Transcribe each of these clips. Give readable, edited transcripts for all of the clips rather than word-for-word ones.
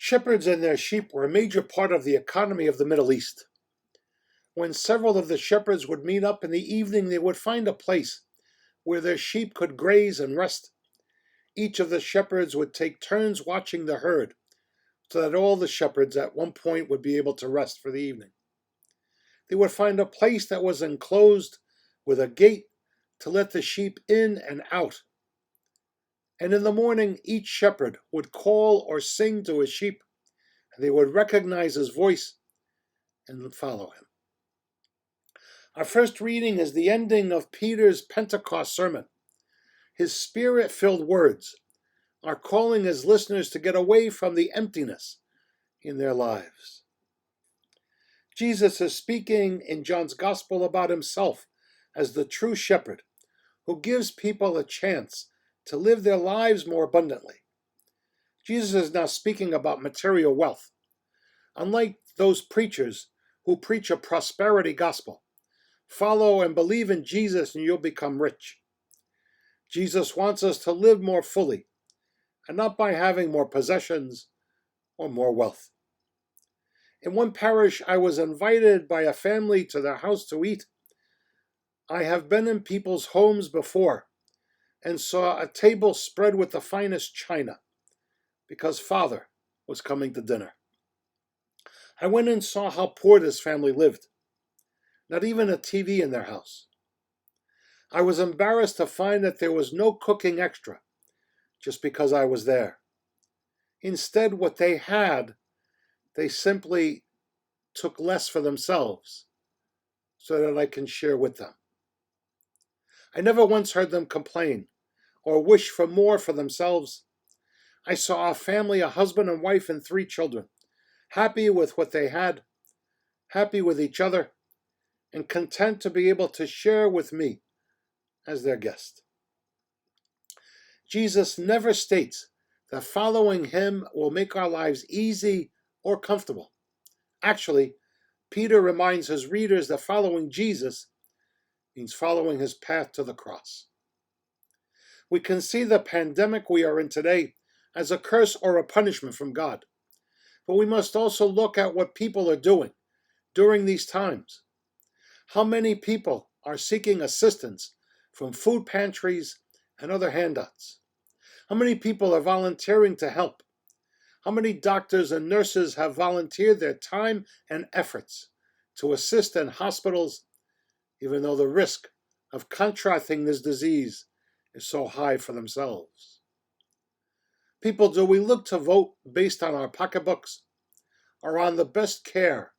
Shepherds and their sheep were a major part of the economy of the Middle East. When several of the shepherds would meet up in the evening, they would find a place where their sheep could graze and rest. Each of the shepherds would take turns watching the herd, so that all the shepherds at one point would be able to rest for the evening. They would find a place that was enclosed with a gate to let the sheep in and out. And in the morning, each shepherd would call or sing to his sheep, and they would recognize his voice and follow him. Our first reading is the ending of Peter's Pentecost sermon. His spirit-filled words are calling his listeners to get away from the emptiness in their lives. Jesus is speaking in John's Gospel about himself as the true shepherd who gives people a chance to live their lives more abundantly. Jesus is now speaking about material wealth. Unlike those preachers who preach a prosperity gospel, follow and believe in Jesus and you'll become rich. Jesus wants us to live more fully, and not by having more possessions or more wealth. In one parish, I was invited by a family to their house to eat. I have been in people's homes before and saw a table spread with the finest china because Father was coming to dinner. I went and saw how poor this family lived. Not even a TV in their house. I was embarrassed to find that there was no cooking extra just because I was there. Instead, what they had, they simply took less for themselves so that I can share with them. I never once heard them complain or wish for more for themselves. I saw a family, a husband and wife and 3 children, happy with what they had, happy with each other, and content to be able to share with me as their guest. Jesus never states that following him will make our lives easy or comfortable. Actually, Peter reminds his readers that following Jesus means following his path to the cross. We can see the pandemic we are in today as a curse or a punishment from God. But we must also look at what people are doing during these times. How many people are seeking assistance from food pantries and other handouts? How many people are volunteering to help? How many doctors and nurses have volunteered their time and efforts to assist in hospitals, even though the risk of contracting this disease is so high for themselves? People, do we look to vote based on our pocketbooks or on the best care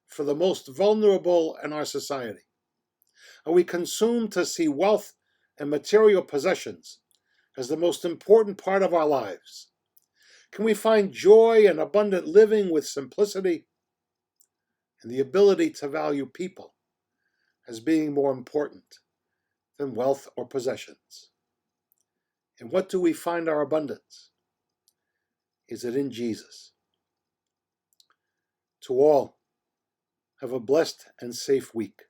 for the most vulnerable in our society? Are we consumed to see wealth and material possessions as the most important part of our lives? Can we find joy and abundant living with simplicity and the ability to value people as being more important than wealth or possessions? And what do we find our abundance? Is it in Jesus? To all, have a blessed and safe week.